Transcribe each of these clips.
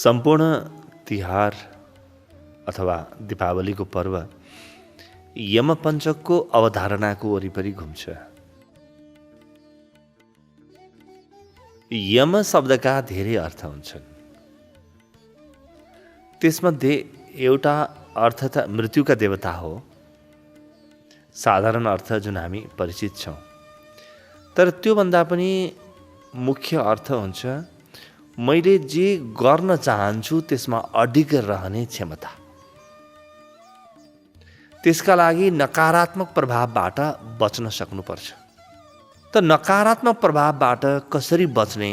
सम्पूर्ण तिहार अथवा दीपावलीको पर्व यमपञ्चकको अवधारणाको वरिपरि घुम्छ। यम शब्दका धेरै अर्थ हुन्छन्। त्यसमध्ये एउटा अर्थ त मृत्युका देवता हो, साधारण अर्थ जुन हामी परिचित छौँ। तर त्योभन्दा पनि मुख्य अर्थ हुन्छ मैले जे गर्न चाहन्छु त्यसमा अडिग रहने क्षमता। त्यसका लागि नकारात्मक प्रभावबाट बच्न सक्नुपर्छ। त नकारात्मक प्रभावबाट कसरी बच्ने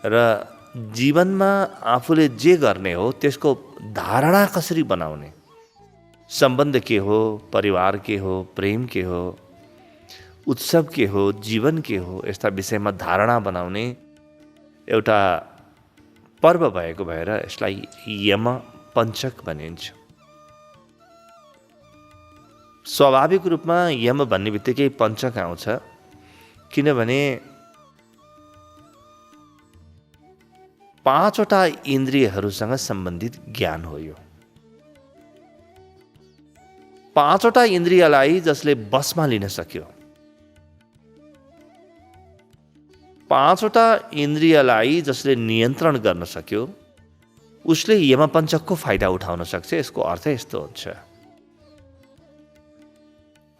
र जीवनमा आफूले जे गर्ने हो त्यसको धारणा कसरी बनाउने, सम्बन्ध के हो, परिवार के हो, प्रेम के हो, उत्सव के हो, जीवन के हो, यस्ता विषयमा धारणा बनाउने एउटा पर्व भएको भएर यसलाई यमपञ्चक भनिन्छ। स्वाभाविक रूपमा यम भन्ने बित्तिकै पञ्चक आउँछ, किनभने 5वटा इन्द्रियहरूसँग सम्बन्धित ज्ञान हो यो। 5वटा इन्द्रियलाई जसले बसमा लिन सक्यो, 5वटा इन्द्रियलाई जसले नियन्त्रण गर्न सक्यो, उसले यमपञ्चकको फाइदा उठाउन सक्छ। यसको अर्थ यस्तो हुन्छ,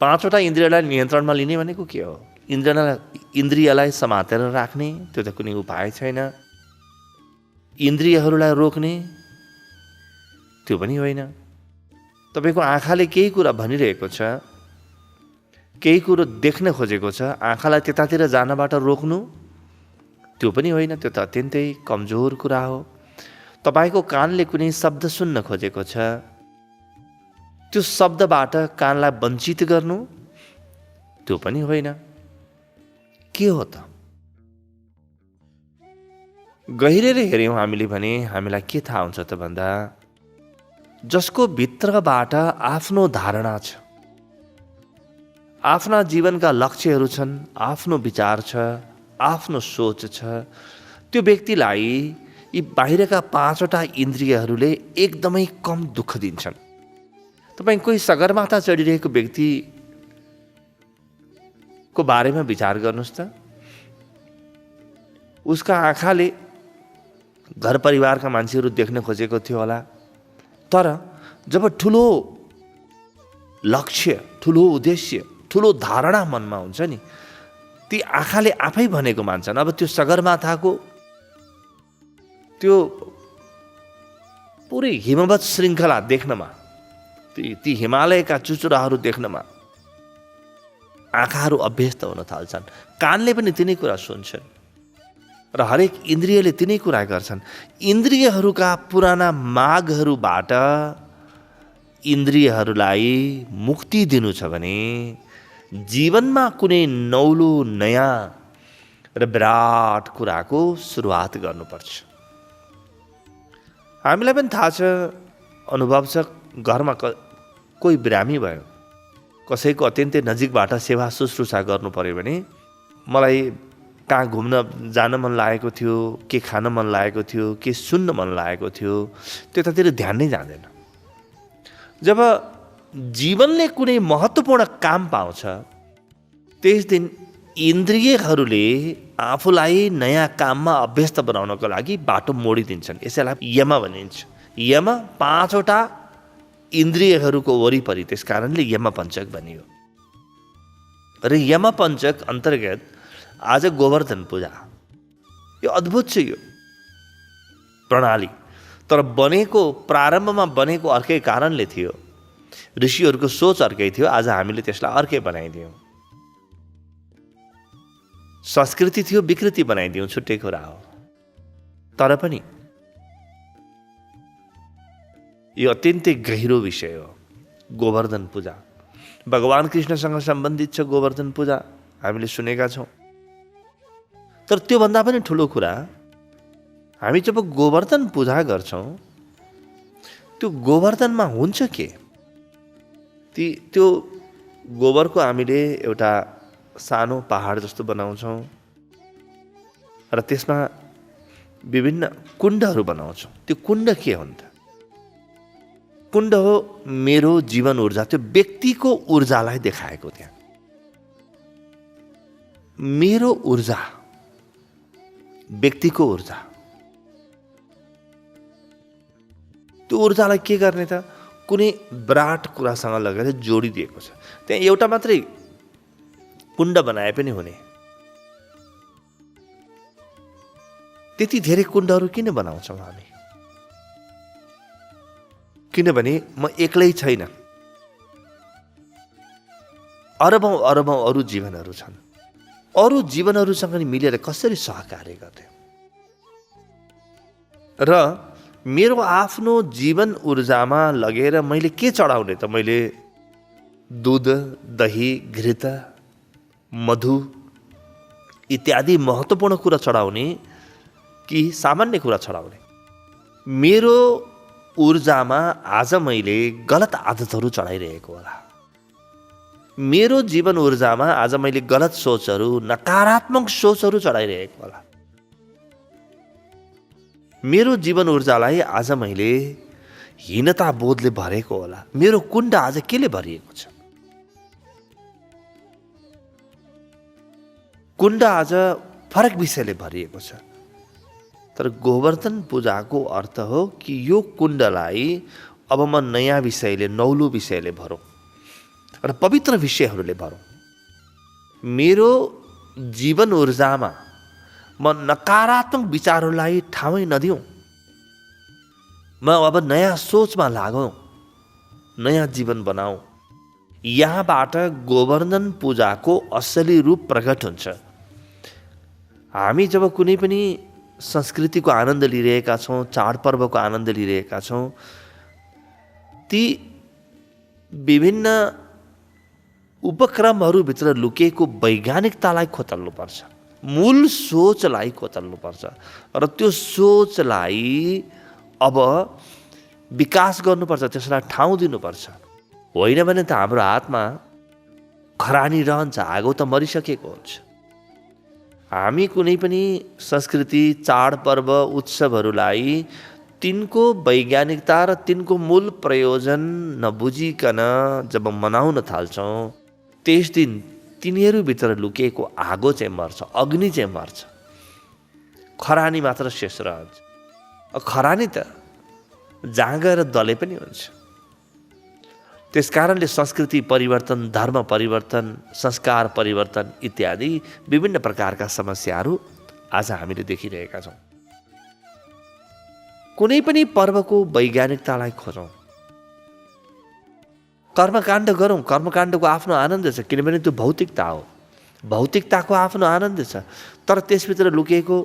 5वटा इन्द्रियलाई नियन्त्रणमा लिने भनेको के हो? इन्द्रियलाई समातेर राख्ने, त्यो त कुनै उपाय छैन। इन्द्रियहरूलाई रोक्ने, त्यो पनि होइन। तपाईँको आँखाले केही कुरा भनिरहेको छ, केही कुरो देख्न खोजेको छ, आँखालाई त्यतातिर जानबाट रोक्नु, त्यो पनि होइन। त्यो त अत्यन्तै कमजोर कुरा हो। तपाईँको कानले कुनै शब्द सुन्न खोजेको छ, त्यो शब्दबाट कानलाई वञ्चित गर्नु, त्यो पनि होइन। के हो त? गहिरेर हेऱ्यौँ हामीले भने हामीलाई के थाहा हुन्छ त भन्दा, जसको भित्रबाट आफ्नो धारणा छ, आफ्ना जीवनका लक्ष्यहरू छन्, आफ्नो विचार छ, आफ्नो सोच छ, त्यो व्यक्तिलाई यी बाहिरका 5वटा इन्द्रियहरूले एकदमै कम दुःख दिन्छन्। तपाईँ कोही सगरमाथा चढिरहेको व्यक्तिको बारेमा विचार गर्नुहोस् त। उसका आँखाले घर परिवारका मान्छेहरू देख्न खोजेको थियो होला, तर जब ठुलो लक्ष्य, ठुलो उद्देश्य, ठुलो धारणा मनमा हुन्छ नि, ती आँखाले आफै भनेको मान्छन्। अब त्यो सगरमाथाको त्यो पुरै हिमवत श्रृङ्खला देख्नमा, ती हिमालयका चुचुराहरू देख्नमा आँखाहरू अभ्यस्त हुन थाल्छन्। कानले पनि तिनै कुरा सुन्छन् र हरेक इन्द्रियले तिनै कुरा गर्छन्। इन्द्रियहरूका पुराना मागहरूबाट इन्द्रियहरूलाई मुक्ति दिनु छ भने जीवनमा कुनै नौलो नयाँ र विराट कुराको सुरुवात गर्नुपर्छ। हामीलाई पनि थाहा छ, अनुभव छ, घरमा कोही बिरामी भयो, कसैको अत्यन्तै नजिकबाट सेवा शुश्रूषा गर्नु पर्यो भने मलाई कहाँ घुम्न जान मन लागेको थियो, के खान मन लागेको थियो, के सुन्न मन लागेको थियो, त्यतातिर ध्यान नै जाँदैन। जब जीवनले कुनै महत्त्वपूर्ण काम पाउँछ, त्यस दिन इन्द्रियहरूले आफूलाई नयाँ काममा अभ्यस्त बनाउनको लागि बाटो मोडिदिन्छन्। यसैलाई यम भनिन्छ। यम 5वटा इन्द्रियहरूको वरिपरि, त्यस कारणले यमपञ्चक भनियो। र यमपञ्चक अन्तर्गत आज गोवर्धन पूजा, यो अद्भुत छ यो प्रणाली। तर बनेको, प्रारम्भमा बनेको अर्कै कारणले थियो, ऋषिहरूको सोच अर्कै थियो। आज हामीले त्यसलाई अर्कै बनाइदियौँ। संस्कृति थियो, विकृति बनाइदियौँ, छुट्टै कुरा हो। तर पनि यो अत्यन्तै गहिरो विषय हो। गोवर्धन पूजा भगवान कृष्णसँग सम्बन्धित छ। गोवर्धन पूजा हामीले सुनेका छौँ। तर त्योभन्दा पनि ठुलो कुरा, हामी जब गोवर्धन पूजा गर्छौँ, त्यो गोवर्धनमा हुन्छ के? त्यो गोबरको हामीले एउटा सानो पहाड जस्तो बनाउँछौँ र त्यसमा विभिन्न कुण्डहरू बनाउँछौँ। त्यो कुण्ड के हो त? कुण्ड हो मेरो जीवन ऊर्जा, त्यो व्यक्तिको ऊर्जालाई देखाएको। त्यहाँ मेरो ऊर्जा, व्यक्तिको ऊर्जा, त्यो ऊर्जालाई के गर्ने त? कुनै विराट कुरासँग लगेर जोडिदिएको छ। त्यहाँ एउटा मात्रै कुण्ड बनाए पनि हुने। त्यति धेरै कुण्डहरू किन बनाउँछौँ हामी? किनभने म एक्लै छैन, अरबौं अरबौं अरू जीवनहरू छन्। अरू जीवनहरूसँग नि मिलेर कसरी सहकार्य गर्थ्यो? र मेरो आफ्नो जीवन ऊर्जामा लगेर मैले के चढाउने त? मैले दुध, दही, घृत, मधु इत्यादि महत्त्वपूर्ण कुरा चढाउने कि सामान्य कुरा चढाउने? मेरो ऊर्जामा आज मैले गलत आदतहरू चढाइरहेको होला। मेरो जीवन ऊर्जामा आज मैले गलत सोचहरू, नकारात्मक सोचहरू चढाइरहेको होला। मेरो जीवन ऊर्जालाई आज मैले हीनता बोधले भरेको होला। मेरो कुण्ड आज केले भरिएको छ? कुण्ड आज फरक विषयले भरिएको छ। तर गोवर्धन पूजाको अर्थ हो कि यो कुण्डलाई अब म नयाँ विषयले, नौलो विषयले भरौँ र पवित्र विषयहरूले भरौँ। मेरो जीवन ऊर्जामा म नकारात्मक विचारहरूलाई ठाउँै नदिउँ। म अब नयाँ सोचमा लागौँ, नयाँ जीवन बनाऊ। यहाँबाट गोवर्धन पूजाको असली रूप प्रकट हुन्छ। हामी जब कुनै पनि संस्कृतिको आनन्द लिइरहेका छौँ, चाडपर्वको आनन्द लिइरहेका छौँ, ती विभिन्न उपक्रमहरूभित्र लुकेको वैज्ञानिकतालाई खोतल्नुपर्छ, मूल सोचलाई खोतल्नुपर्छ र त्यो सोचलाई अब विकास गर्नुपर्छ, त्यसलाई ठाउँ दिनुपर्छ। होइन भने त हाम्रो हातमा खरानी रहन्छ, आगो त मरिसकेको हुन्छ। हामी कुनै पनि संस्कृति, चाडपर्व, उत्सवहरूलाई तिनको वैज्ञानिकता र तिनको मूल प्रयोजन नबुझिकन जब मनाउन थाल्छौँ, त्यस दिन तिनीहरूभित्र लुकेको आगो चाहिँ मर्छ, अग्नि चाहिँ मर्छ, खरानी मात्र शेष रहन्छ। खरानी त जहाँ गएर दले पनि हुन्छ। त्यस कारणले संस्कृति परिवर्तन, धर्म परिवर्तन, संस्कार परिवर्तन इत्यादि विभिन्न प्रकारका समस्याहरू आज हामीले देखिरहेका छौँ। कुनै पनि पर्वको वैज्ञानिकतालाई खोजौँ, कर्मकाण्ड गरौँ। कर्मकाण्डको आफ्नो आनन्द छ, किनभने त्यो भौतिकता हो। भौतिकताको आफ्नो आनन्द छ, तर त्यसभित्र लुकेको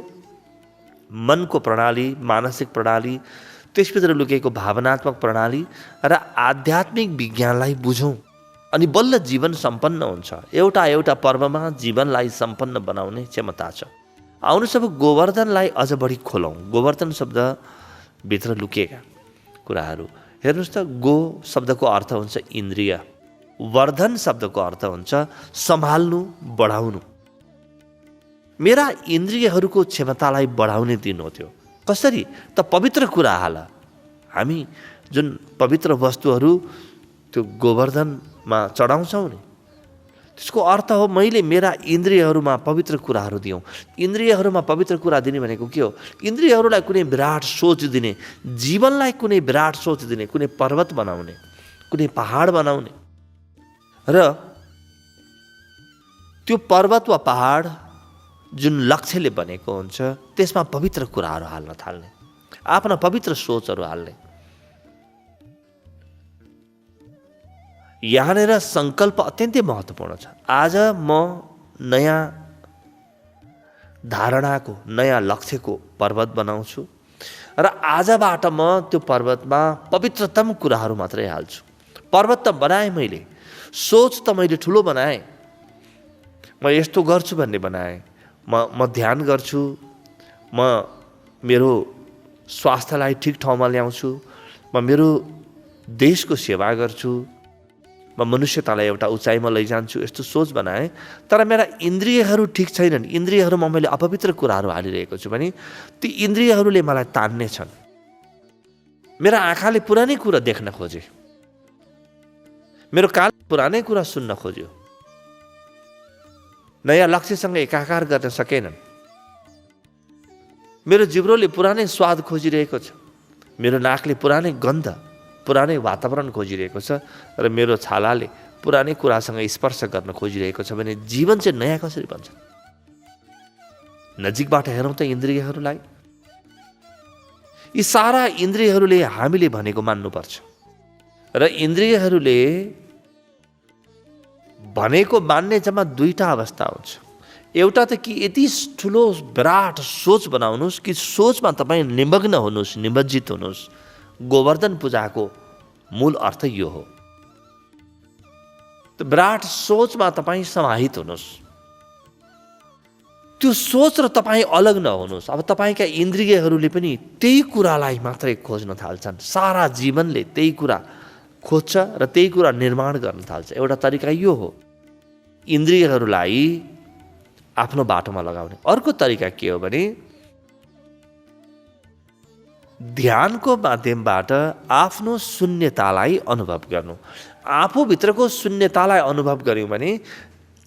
मनको प्रणाली, मानसिक प्रणाली, त्यसभित्र लुकेको भावनात्मक प्रणाली र आध्यात्मिक विज्ञानलाई बुझौँ अनि बल्ल जीवन सम्पन्न हुन्छ। एउटा पर्वमा जीवनलाई सम्पन्न बनाउने क्षमता छ। आउनुहोस् अब गोवर्धनलाई अझ बढी खोलौँ। गोवर्धन शब्दभित्र लुकेका कुराहरू हेर्नुहोस् त। गो शब्दको अर्थ हुन्छ इन्द्रिय, वर्धन शब्दको अर्थ हुन्छ सम्हाल्नु, बढाउनु। मेरा इन्द्रियहरूको क्षमतालाई बढाउने दिन हो त्यो। कसरी त? पवित्र कुरा हाल। हामी जुन पवित्र वस्तुहरू त्यो गोवर्धनमा चढाउँछौँ नि, त्यसको अर्थ हो मैले मेरा इन्द्रियहरूमा पवित्र कुराहरू दिउँ। इन्द्रियहरूमा पवित्र कुरा दिने भनेको के हो? इन्द्रियहरूलाई कुनै विराट सोच दिने, जीवनलाई कुनै विराट सोच दिने, कुनै पर्वत बनाउने, कुनै पहाड बनाउने र त्यो पर्वत वा पहाड जुन लक्ष्यले बनेको हुन्छ त्यसमा पवित्र कुराहरू हाल्न थाल्ने, आफ्ना पवित्र सोचहरू हाल्ने। यहाँनिर सङ्कल्प अत्यन्तै महत्त्वपूर्ण छ। आज म नयाँ धारणाको, नयाँ लक्ष्यको पर्वत बनाउँछु र आजबाट म त्यो पर्वतमा पवित्रतम कुराहरू मात्रै हाल्छु। पर्वत त बनाएँ मैले, सोच त मैले ठुलो बनाएँ, म यस्तो गर्छु भन्ने बनाएँ। म ध्यान गर्छु, म मेरो स्वास्थ्यलाई ठिक ठाउँमा ल्याउँछु, म मेरो देशको सेवा गर्छु, म मनुष्यतालाई एउटा उचाइमा लैजान्छु यस्तो सोच बनाएँ। तर मेरा इन्द्रियहरू ठिक छैनन्, इन्द्रियहरूमा मैले अपवित्र कुराहरू हालिरहेको छु भने ती इन्द्रियहरूले मलाई तान्ने छन्। मेरा आँखाले पुरानै कुरा देख्न खोजे, मेरो कानले पुरानै कुरा सुन्न खोज्यो, नयाँ लक्ष्यसँग एकाकार गर्न सकेनन्। मेरो जिब्रोले पुरानै स्वाद खोजिरहेको छ, मेरो नाकले पुरानै गन्ध, पुरानै वातावरण खोजिरहेको छ र मेरो छालाले पुरानै कुरासँग स्पर्श गर्न खोजिरहेको छ भने जीवन चाहिँ नयाँ कसरी बन्छ? नजिकबाट हेरौँ त इन्द्रियहरूलाई। यी सारा इन्द्रियहरूले हामीले भनेको मान्नुपर्छ र इन्द्रियहरूले भनेको मान्ने जम्मा दुईटा अवस्था हुन्छ। एउटा त कि यति ठुलो विराट सोच बनाउनुहोस् कि सोचमा तपाईँ निमग्न हुनुहोस्, निमज्जित हुनुहोस्। गोवर्धन पूजाको मूल अर्थ यो हो। त्यो विराट सोचमा तपाईँ समाहित हुनुहोस्। त्यो सोच र तपाईँ अलग नहुनुहोस्। अब तपाईँका इन्द्रियहरूले पनि त्यही कुरालाई मात्रै खोज्न थाल्छन्। सारा जीवनले त्यही कुरा खोज्छ र त्यही कुरा निर्माण गर्न थाल्छ। एउटा तरिका यो हो इन्द्रियहरूलाई आफ्नो बाटोमा लगाउने। अर्को तरिका के हो भने ध्यानको माध्यमबाट आफ्नो शून्यतालाई अनुभव गर्नु। आफूभित्रको शून्यतालाई अनुभव गर्यौँ भने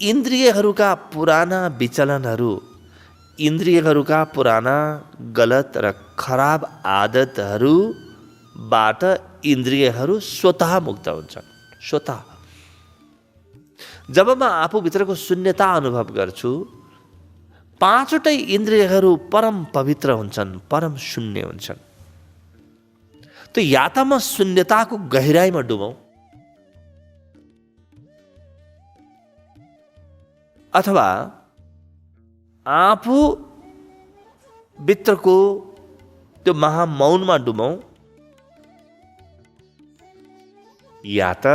इन्द्रियहरूका पुराना विचलनहरू, इन्द्रियहरूका पुराना गलत र खराब आदतहरूबाट इन्द्रियहरू स्वतः मुक्त हुन्छन्। स्वतः जब म आफूभित्रको शून्यता अनुभव गर्छु, पाँचवटै इन्द्रियहरू परम पवित्र हुन्छन्, परम शून्य हुन्छन्। त या त म शून्यताको गहिराइमा डुबौँ अथवा आफू भित्रको त्यो महामौनमा डुबौँ, या त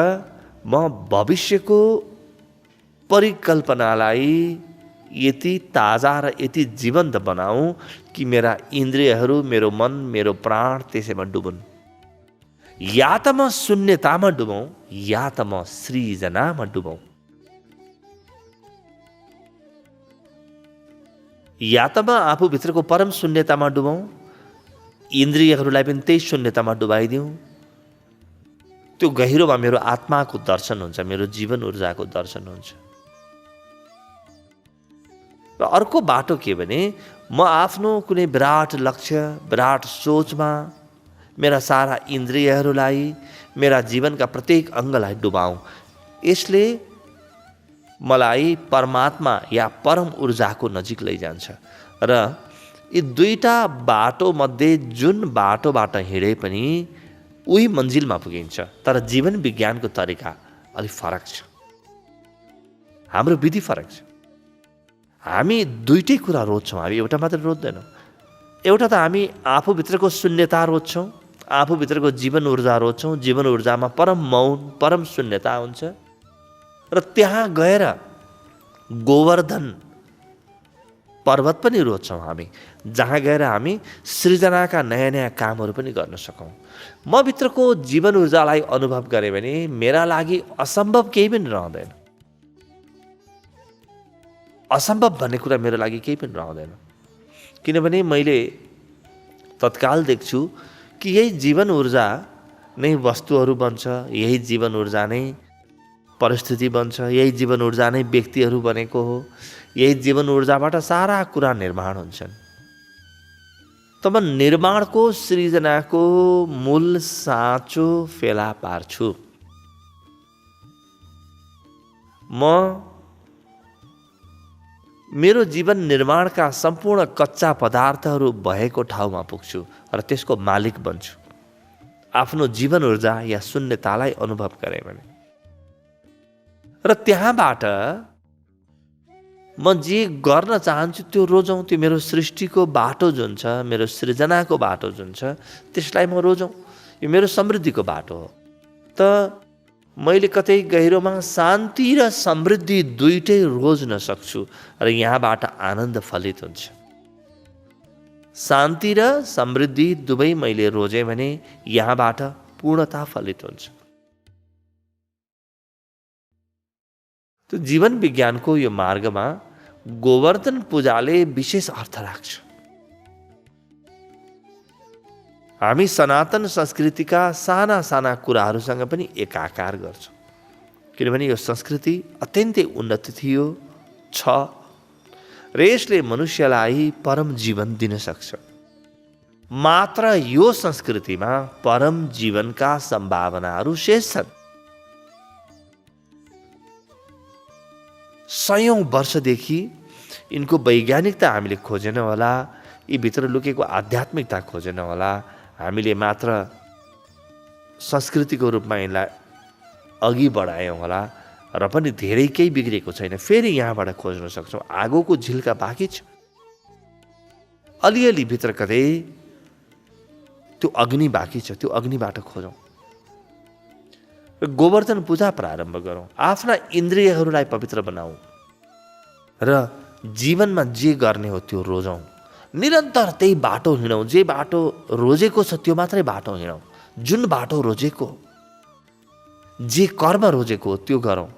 म भविष्यको परिकल्पनालाई यति ताजा र यति जीवन्त बनाऊ कि मेरा इन्द्रियहरू, मेरो मन, मेरो प्राण त्यसैमा डुबुन्। या त म शून्यतामा डुबौँ, या त म सृजनामा डुबौँ। या त म आफूभित्रको परम शून्यतामा डुबौँ, इन्द्रियहरूलाई पनि त्यही शून्यतामा डुबाइदिउँ। त्यो गहिरोमा मेरो आत्माको दर्शन हुन्छ, मेरो जीवन ऊर्जाको दर्शन हुन्छ। र अर्को बाटो के भने म आफ्नो कुनै विराट लक्ष्य, विराट सोचमा मेरा सारा इन्द्रियहरूलाई, मेरा जीवनका प्रत्येक अङ्गलाई डुबाऊँ। यसले मलाई परमात्मा या परम ऊर्जाको नजिक लैजान्छ। र यी दुईटा बाटोमध्ये जुन बाटोबाट हिँडे पनि उही मन्जिलमा पुगिन्छ। तर जीवन विज्ञानको तरिका अलिक फरक छ, हाम्रो विधि फरक छ। हामी दुईटै कुरा रोज्छौँ, हामी एउटा मात्र रोज्दैनौँ। एउटा त हामी आफूभित्रको शून्यता रोज्छौँ, आफूभित्रको जीवन ऊर्जा रोज्छौँ। जीवन ऊर्जामा परम मौन, परम शून्यता हुन्छ। र त्यहाँ गएर गोवर्धन पर्वत पनि रोज्छौँ हामी, जहाँ गएर हामी सृजनाका नयाँ नयाँ कामहरू पनि गर्न सकौँ। म भित्रको जीवन ऊर्जालाई अनुभव गरेँ भने मेरा लागि असम्भव केही पनि रहँदैन। असम्भव भन्ने कुरा मेरो लागि केही पनि रहँदैन, किनभने मैले तत्काल देख्छु कि यही जीवन ऊर्जा नै वस्तुहरू बन्छ, यही जीवन ऊर्जा नै परिस्थिति बन्छ, यही जीवन ऊर्जा नै व्यक्तिहरू बनेको हो, यही जीवन ऊर्जाबाट सारा कुरा निर्माण हुन्छन्। तब निर्माणको, सृजनाको मूल साँचो फेला पार्छु। म मेरो जीवन निर्माणका सम्पूर्ण कच्चा पदार्थहरू भएको ठाउँमा पुग्छु र त्यसको मालिक बन्छु। आफ्नो जीवन ऊर्जा या शून्यतालाई अनुभव गरेँ भने र त्यहाँबाट म जे गर्न चाहन्छु त्यो रोजौँ। त्यो मेरो सृष्टिको बाटो जुन छ, मेरो सृजनाको बाटो जुन छ, त्यसलाई म रोजौँ। यो मेरो समृद्धिको बाटो हो। त मैले कतै गहिरोमा शान्ति र समृद्धि दुईटै रोज्न सक्छु र यहाँबाट आनन्द फलित हुन्छ। शान्ति र समृद्धि दुवै मैले रोजेँ भने यहाँबाट पूर्णता फलित हुन्छ। त्यो जीवन विज्ञानको यो मार्गमा गोवर्धन पूजाले विशेष अर्थ राख्छ। हामी सनातन संस्कृतिका साना साना कुराहरूसँग पनि एकाकार गर्छौँ, किनभने यो संस्कृति अत्यन्तै उन्नत थियो, छ र यसले मनुष्यलाई परम जीवन दिन सक्छ। मात्र यो संस्कृतिमा परम जीवनका सम्भावनाहरू शेष छन्। सयौं वर्षदेखि यिनको वैज्ञानिकता हामीले खोजेन होला, यी भित्र लुकेको आध्यात्मिकता खोजेन होला, हामीले मात्र संस्कृतिको रूपमा यसलाई अघि बढायौँ होला र पनि धेरै केही बिग्रेको छैन। फेरि यहाँबाट खोज्न सक्छौँ। आगोको झिल्का बाँकी छ, अलिअलि भित्र कतै त्यो अग्नि बाँकी छ, त्यो अग्निबाट खोजौँ र गोवर्धन पूजा प्रारम्भ गरौँ। आफ्ना इन्द्रियहरूलाई पवित्र बनाऊ र जीवनमा जे गर्ने हो त्यो रोजौँ। निरन्तर त्यही बाटो हिँडौँ, जे बाटो रोजेको छ त्यो मात्रै बाटो हिँडौँ। जुन बाटो रोजेको, जे कर्म रोजेको त्यो गरौँ।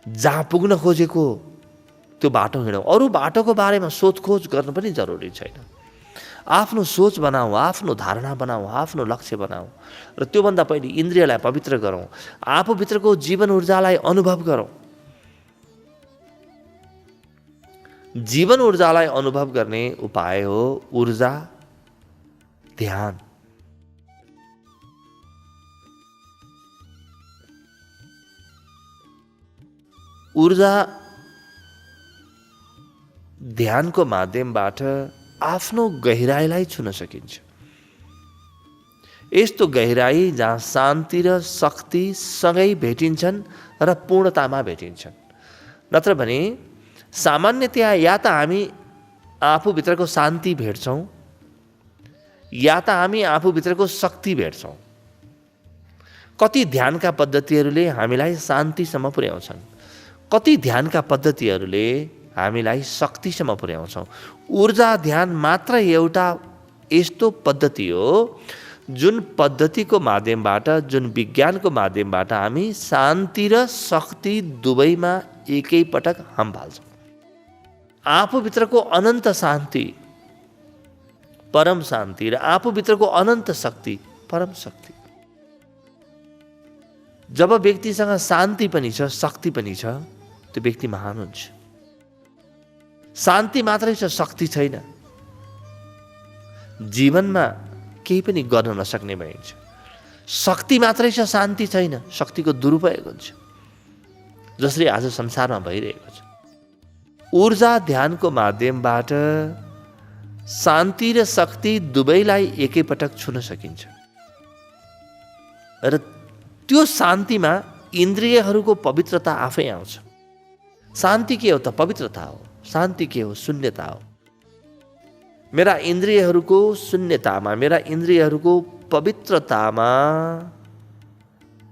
जहाँ पुग्न खोजेको त्यो बाटो हिँडौँ। अरू बाटोको बारेमा सोधखोज गर्नु पनि जरुरी छैन। आफ्नो सोच बनाऊ, आफ्नो धारणा बनाऊ, आफ्नो लक्ष्य बनाऊ र त्योभन्दा पहिले इन्द्रियलाई पवित्र गरौँ। आफूभित्रको जीवन ऊर्जालाई अनुभव गरौँ। जीवन ऊर्जालाई अनुभव गर्ने उपाय हो ऊर्जा ध्यान। ऊर्जा ध्यानको माध्यमबाट आफ्नो गहिराईलाई छुन सकिन्छ। यस्तो गहिराई जहाँ शान्ति र शक्ति सँगै भेटिन्छन् र पूर्णतामा भेटिन्छन्। नत्र भने सामान्यतया या त हामी आफूभित्रको शान्ति भेट्छौँ या त हामी आफूभित्रको शक्ति भेट्छौँ। कति ध्यानका पद्धतिहरूले हामीलाई शान्तिसम्म पुर्याउँछन्, कति ध्यानका पद्धतिहरूले हामीलाई शक्तिसम्म पुर्याउँछौँ। ऊर्जा ध्यान मात्र एउटा यस्तो पद्धति हो जुन पद्धतिको माध्यमबाट, जुन विज्ञानको माध्यमबाट हामी शान्ति र शक्ति दुवैमा एकैपटक हम फाल्छौँ। आफूभित्रको अनन्त शान्ति परम शान्ति र आफूभित्रको अनन्त शक्ति परम शक्ति। जब व्यक्तिसँग शान्ति पनि छ, शक्ति पनि छ, त्यो व्यक्ति महान हुन्छ। शान्ति मात्रै छ, शक्ति छैन, जीवनमा केही पनि गर्न नसक्ने भइन्छ। शक्ति मात्रै छ, शान्ति छैन, शक्तिको दुरुपयोग हुन्छ, जसरी आज संसारमा भइरहेको छ। ऊर्जा ध्यानको माध्यमबाट शान्ति र शक्ति दुवैलाई एकैपटक छुन सकिन्छ र त्यो शान्तिमा इन्द्रियहरूको पवित्रता आफै आउँछ। शान्ति के हो त? पवित्रता हो। शान्ति के हो? शून्यता हो। मेरा इन्द्रियहरूको शून्यतामा, मेरा इन्द्रियहरूको पवित्रतामा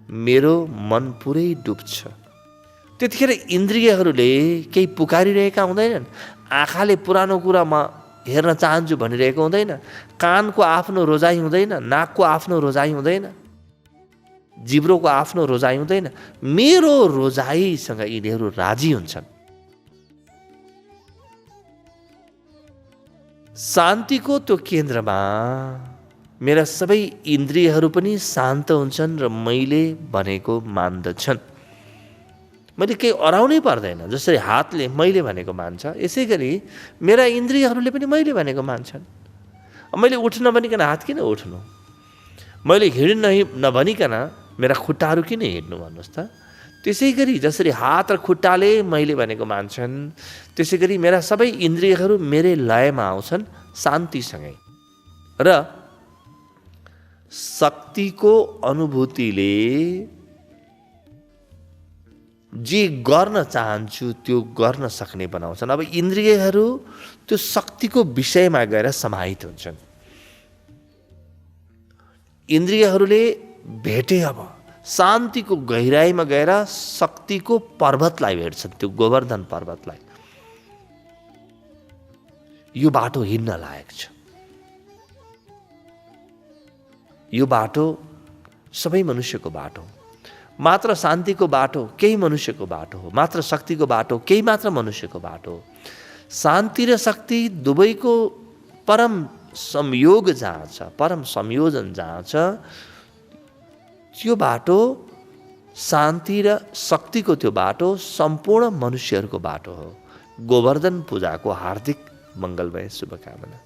मेरो मन पुरै डुब्छ। त्यतिखेर इन्द्रियहरूले केही पुकारिरहेका हुँदैनन्। आँखाले पुरानो कुरा म हेर्न चाहन्छु भनिरहेको हुँदैन, कानको आफ्नो रोजाइ हुँदैन, नाकको आफ्नो रोजाइ हुँदैन, जिब्रोको आफ्नो रोजाइ हुँदैन। मेरो रोजाइसँग यिनीहरू राजी हुन्छन्। शान्तिको त्यो केन्द्रमा मेरा सबै इन्द्रियहरू पनि शान्त हुन्छन् र मैले भनेको मान्दछन्। मैले केही अराउनै पर्दैन। जसरी हातले मैले भनेको मान्छ, यसै गरी मेरा इन्द्रियहरूले पनि मैले भनेको मान्छन्। मैले उठ्न भनिकन हात किन उठ्नु? मैले हिँड्न नभनिकन मेरा खुट्टाहरू किन हिँड्नु भन्नुहोस् त? त्यसै गरी जसरी हात र खुट्टाले मैले भनेको मान्छन्, त्यसै गरी मेरा सबै इन्द्रियहरू मेरै लयमा आउँछन् शान्तिसँगै। र शक्तिको अनुभूतिले जे गर्न चाहन्छु त्यो गर्न सक्ने बनाउँछन्। अब इन्द्रियहरू त्यो शक्तिको विषयमा गएर समाहित हुन्छन्। इन्द्रियहरूले भेटे अब शान्तिको गहिराईमा गएर शक्तिको पर्वतलाई भेट्छन्, त्यो गोवर्धन पर्वतलाई। यो बाटो हिँड्न लायक छ। यो बाटो सबै मनुष्यको बाटो। मात्र शान्तिको बाटो केही मनुष्यको बाटो हो, मात्र शक्तिको बाटो केही मात्र मनुष्यको बाटो हो। शान्ति र शक्ति दुवैको परम संयोग जहाँ छ, परम संयोजन जहाँ छ, त्यो बाटो शान्ति र शक्तिको त्यो बाटो सम्पूर्ण मनुष्यहरूको बाटो हो। गोवर्धन पूजाको हार्दिक मङ्गलमय शुभकामना।